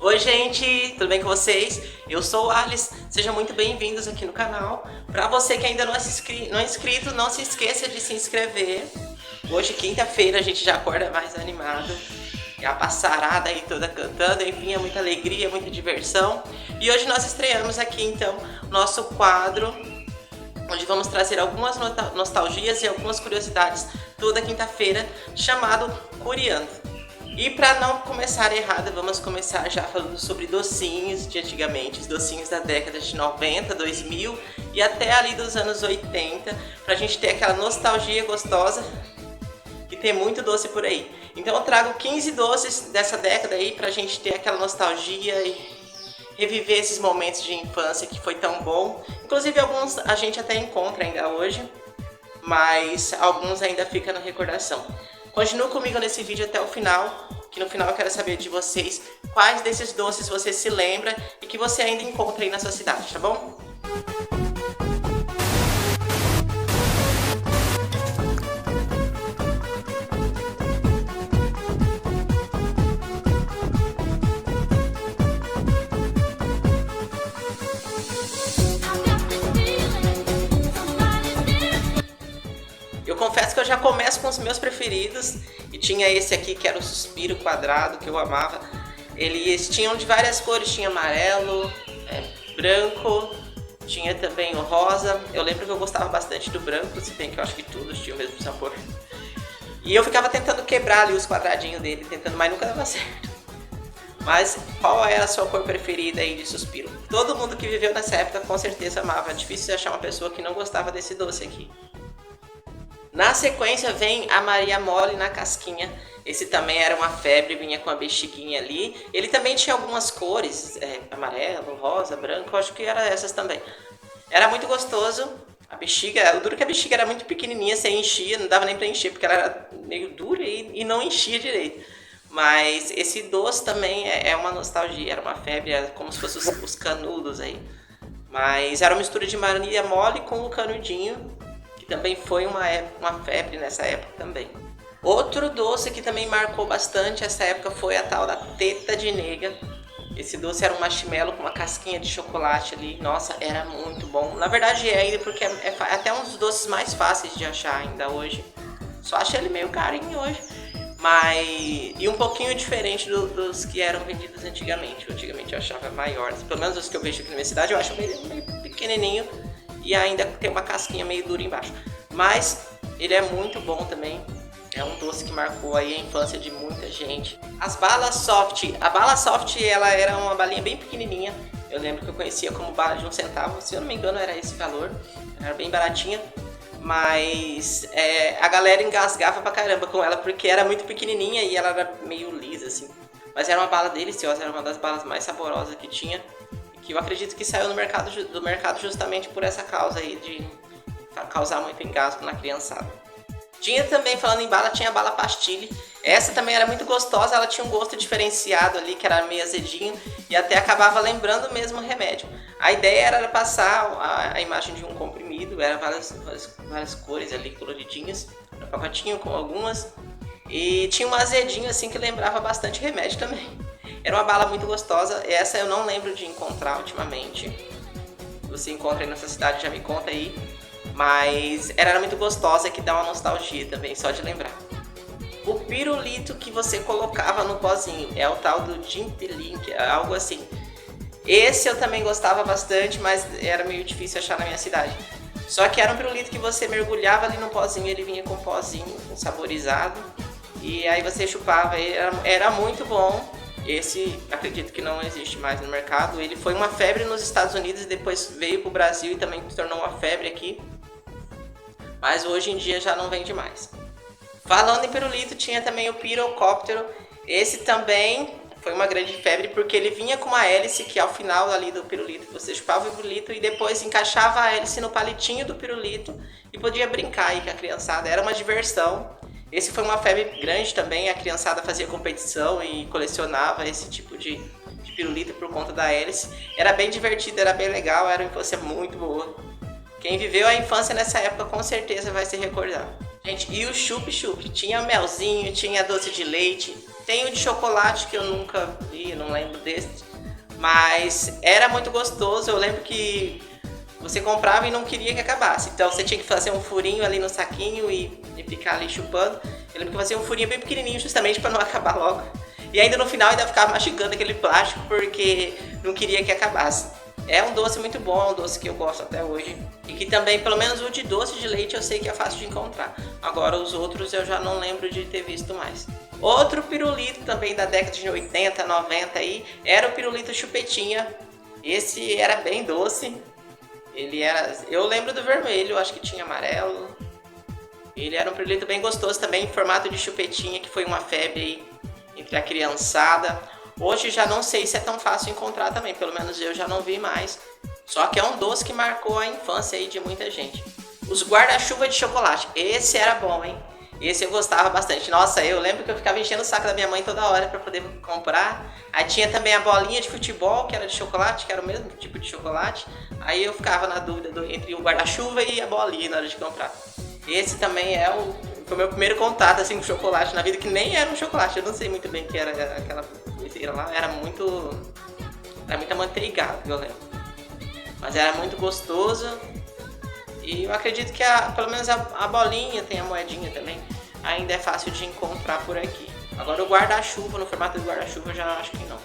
Oi gente, tudo bem com vocês? Eu sou o Alice, sejam muito bem-vindos aqui no canal. Para você que ainda não é inscrito, não se esqueça de se inscrever. Hoje, quinta-feira, a gente já acorda mais animado. É a passarada aí toda cantando, enfim, é muita alegria, muita diversão. E hoje nós estreamos aqui então nosso quadro, onde vamos trazer algumas nostalgias e algumas curiosidades toda quinta-feira, chamado Curiando. E para não começar errado, vamos começar já falando sobre docinhos de antigamente, os docinhos da década de 90, 2000 e até ali dos anos 80, pra gente ter aquela nostalgia gostosa, que tem muito doce por aí. Então eu trago 15 doces dessa década aí pra gente ter aquela nostalgia e reviver esses momentos de infância que foi tão bom. Inclusive alguns a gente até encontra ainda hoje, mas alguns ainda ficam na recordação. Continue comigo nesse vídeo até o final, que no final eu quero saber de vocês quais desses doces você se lembra e que você ainda encontra aí na sua cidade, tá bom? Eu confesso que eu já começo com os meus preferidos, e tinha esse aqui que era o Suspiro Quadrado, que eu amava. Eles tinham de várias cores, tinha amarelo, branco, tinha também o rosa. Eu lembro que eu gostava bastante do branco, se bem que eu acho que todos tinham o mesmo sabor. E eu ficava tentando quebrar ali os quadradinhos dele, mas nunca dava certo. Mas qual era a sua cor preferida aí de Suspiro? Todo mundo que viveu nessa época com certeza amava, é difícil de achar uma pessoa que não gostava desse doce aqui. Na sequência vem a Maria Mole na casquinha. Esse também era uma febre, vinha com a bexiguinha ali. Ele também tinha algumas cores, amarelo, rosa, branco, acho que eram essas também. Era muito gostoso. A bexiga, o duro é que a bexiga era muito pequenininha, você enchia, não dava nem pra encher, porque ela era meio dura e não enchia direito. Mas esse doce também é uma nostalgia, era uma febre, era como se fossem os canudos aí. Mas era uma mistura de Maria Mole com o canudinho, que também foi uma febre nessa época também. Outro doce que também marcou bastante essa época foi a tal da teta de nega. Esse doce era um marshmallow com uma casquinha de chocolate ali. Nossa, era muito bom. Na verdade é ainda, porque é até um dos doces mais fáceis de achar ainda hoje. Só achei ele meio carinho hoje. E um pouquinho diferente dos que eram vendidos antigamente. Antigamente eu achava maior. Pelo menos os que eu vejo aqui na minha cidade eu acho meio pequenininho. E ainda tem uma casquinha meio dura embaixo. Mas ele é muito bom também. É um doce que marcou aí a infância de muita gente. As balas soft. A bala soft, ela era uma balinha bem pequenininha. Eu lembro que eu conhecia como bala de 1 centavo. Se eu não me engano era esse valor. Era bem baratinha. Mas a galera engasgava pra caramba com ela, porque era muito pequenininha e ela era meio lisa assim. Mas era uma bala deliciosa, era uma das balas mais saborosas que tinha. Que eu acredito que saiu do mercado justamente por essa causa aí de causar muito engasgo na criançada. Tinha também, falando em bala, tinha a bala pastilha. Essa também era muito gostosa, ela tinha um gosto diferenciado ali, que era meio azedinho, e até acabava lembrando mesmo o remédio. A ideia era passar a imagem de um comprimido, eram várias cores ali, coloridinhas, no pacotinho com algumas, e tinha um azedinho assim que lembrava bastante remédio também. Era uma bala muito gostosa, essa eu não lembro de encontrar ultimamente. Se você encontra aí na sua cidade, já me conta aí. Mas era muito gostosa, que dá uma nostalgia também, só de lembrar. O pirulito que você colocava no pozinho, é o tal do Dintelink, algo assim. Esse eu também gostava bastante, mas era meio difícil achar na minha cidade. Só que era um pirulito que você mergulhava ali no pozinho, ele vinha com pozinho, saborizado. E aí você chupava, era muito bom. Esse, acredito que não existe mais no mercado. Ele foi uma febre nos Estados Unidos e depois veio para o Brasil e também se tornou uma febre aqui. Mas hoje em dia já não vende mais. Falando em pirulito, tinha também o pirocóptero. Esse também foi uma grande febre porque ele vinha com uma hélice que ao final ali do pirulito você chupava o pirulito e depois encaixava a hélice no palitinho do pirulito e podia brincar aí com a criançada. Era uma diversão. Esse foi uma febre grande também, a criançada fazia competição e colecionava esse tipo de pirulito por conta da hélice. Era bem divertido, era bem legal, era uma infância muito boa. Quem viveu a infância nessa época com certeza vai se recordar. Gente, e o chup-chup? Tinha melzinho, tinha doce de leite, Tem o de chocolate que eu nunca vi, não lembro desse. Mas era muito gostoso, eu lembro que você comprava e não queria que acabasse. Então você tinha que fazer um furinho ali no saquinho e ficar ali chupando. Eu lembro que eu fazia um furinho bem pequenininho justamente para não acabar logo. E ainda no final ainda ficava mastigando aquele plástico porque não queria que acabasse. É um doce muito bom, é um doce que eu gosto até hoje. E que também, pelo menos o de doce de leite eu sei que é fácil de encontrar. Agora os outros eu já não lembro de ter visto mais. Outro pirulito também da década de 80, 90 aí, era o pirulito chupetinha. Esse era bem doce. Ele era, eu lembro do vermelho, acho que tinha amarelo. Ele era um pirulito bem gostoso também, em formato de chupetinha, que foi uma febre aí entre a criançada. Hoje já não sei se é tão fácil encontrar também, pelo menos eu já não vi mais. Só que é um doce que marcou a infância aí de muita gente. Os guarda-chuva de chocolate, esse era bom, hein? Esse eu gostava bastante. Nossa, eu lembro que eu ficava enchendo o saco da minha mãe toda hora para poder comprar. Aí tinha também a bolinha de futebol, que era de chocolate, que era o mesmo tipo de chocolate. Aí eu ficava na dúvida entre o guarda-chuva e a bolinha na hora de comprar. Esse também foi o meu primeiro contato assim, com chocolate na vida, que nem era um chocolate. Eu não sei muito bem o que era aquela coisinha lá. Era muito amanteigado, eu lembro. Mas era muito gostoso. E eu acredito que pelo menos a bolinha, tem a moedinha também, ainda é fácil de encontrar por aqui. Agora o guarda-chuva, no formato de guarda-chuva, eu já acho que não.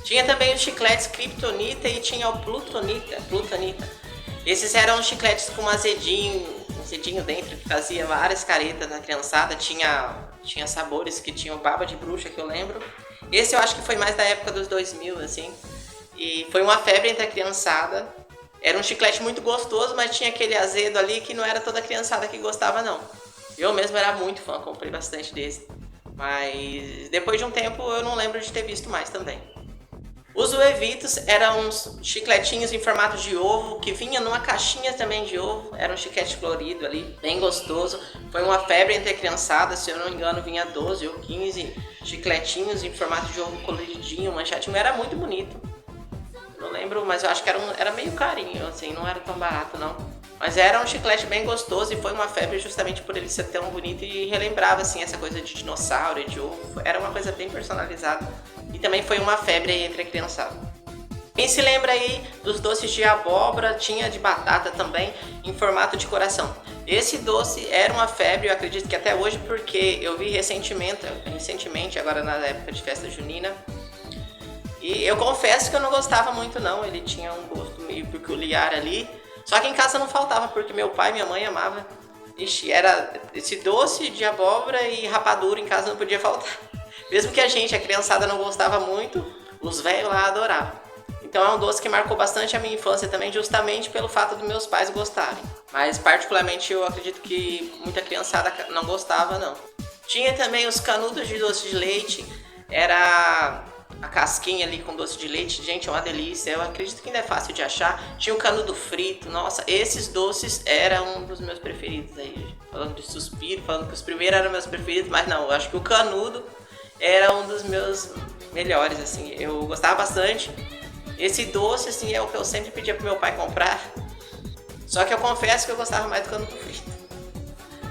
Tinha também os chicletes Kryptonita e tinha o Plutonita. Esses eram chicletes com um azedinho dentro, que fazia várias caretas na criançada. Tinha sabores que tinham baba de bruxa, que eu lembro. Esse eu acho que foi mais da época dos 2000, assim. E foi uma febre entre a criançada. Era um chiclete muito gostoso, mas tinha aquele azedo ali que não era toda a criançada que gostava, não. Eu mesmo era muito fã, comprei bastante desse. Mas depois de um tempo eu não lembro de ter visto mais também. Os Uevitos eram uns chicletinhos em formato de ovo, que vinha numa caixinha também de ovo. Era um chiclete colorido ali, bem gostoso. Foi uma febre entre a criançada, se eu não me engano vinha 12 ou 15 chicletinhos em formato de ovo coloridinho, manchadinho. Era muito bonito. Não lembro, mas eu acho que era meio carinho, assim, não era tão barato não. Mas era um chiclete bem gostoso e foi uma febre justamente por ele ser tão bonito e relembrava, assim, essa coisa de dinossauro e de ovo. Era uma coisa bem personalizada e também foi uma febre aí entre a criançada. Quem se lembra aí dos doces de abóbora, tinha de batata também, em formato de coração. Esse doce era uma febre, eu acredito que até hoje, porque eu vi recentemente, agora na época de festa junina. E eu confesso que eu não gostava muito não, ele tinha um gosto meio peculiar ali. Só que em casa não faltava, porque meu pai e minha mãe amavam. Ixi, era esse doce de abóbora e rapadura em casa não podia faltar. Mesmo que a criançada não gostava muito, os velhos lá adoravam. Então é um doce que marcou bastante a minha infância também, justamente pelo fato dos meus pais gostarem. Mas particularmente eu acredito que muita criançada não gostava não. Tinha também os canudos de doce de leite, era a casquinha ali com doce de leite, gente, é uma delícia. Eu acredito que ainda é fácil de achar. Tinha o canudo frito, nossa, esses doces eram um dos meus preferidos aí. Falando de suspiro, falando que os primeiros eram meus preferidos, mas não, eu acho que o canudo era um dos meus melhores, assim. Eu gostava bastante. Esse doce, assim, é o que eu sempre pedia pro meu pai comprar. Só que eu confesso que eu gostava mais do canudo frito.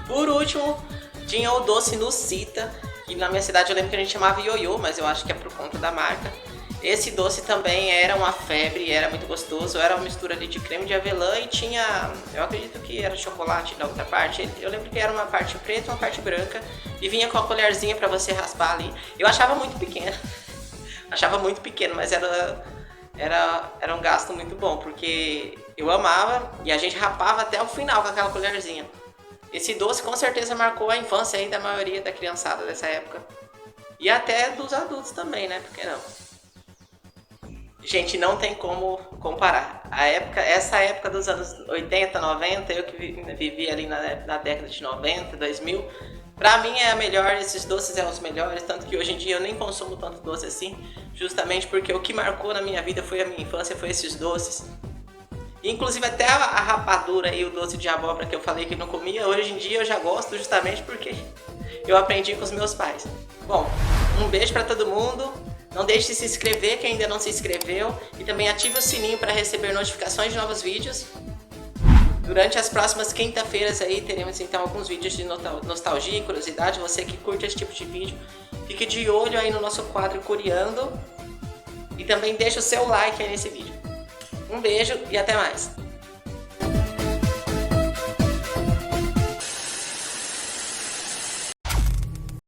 Por último, tinha o doce Nucita, que na minha cidade eu lembro que a gente chamava ioiô, mas eu acho que é por conta da marca. Esse doce também era uma febre, era muito gostoso, era uma mistura ali de creme de avelã e tinha, eu acredito que era chocolate na outra parte. Eu lembro que era uma parte preta e uma parte branca e vinha com a colherzinha pra você raspar ali. Eu achava muito pequeno, mas era um gasto muito bom, porque eu amava e a gente rapava até o final com aquela colherzinha. Esse doce com certeza marcou a infância aí da maioria da criançada dessa época. E até dos adultos também, né? Por que não? Gente, não tem como comparar. Essa época dos anos 80, 90, eu que vivi ali na década de 90, 2000, pra mim é a melhor, esses doces são os melhores, tanto que hoje em dia eu nem consumo tanto doce assim, justamente porque o que marcou na minha vida foi a minha infância, foi esses doces. Inclusive até a rapadura e o doce de abóbora que eu falei que não comia, hoje em dia eu já gosto justamente porque eu aprendi com os meus pais. Bom, um beijo para todo mundo, não deixe de se inscrever quem ainda não se inscreveu e também ative o sininho para receber notificações de novos vídeos. Durante as próximas quinta-feiras aí teremos então alguns vídeos de nostalgia e curiosidade. Você que curte esse tipo de vídeo, fique de olho aí no nosso quadro Curiando e também deixa o seu like aí nesse vídeo. Um beijo e até mais!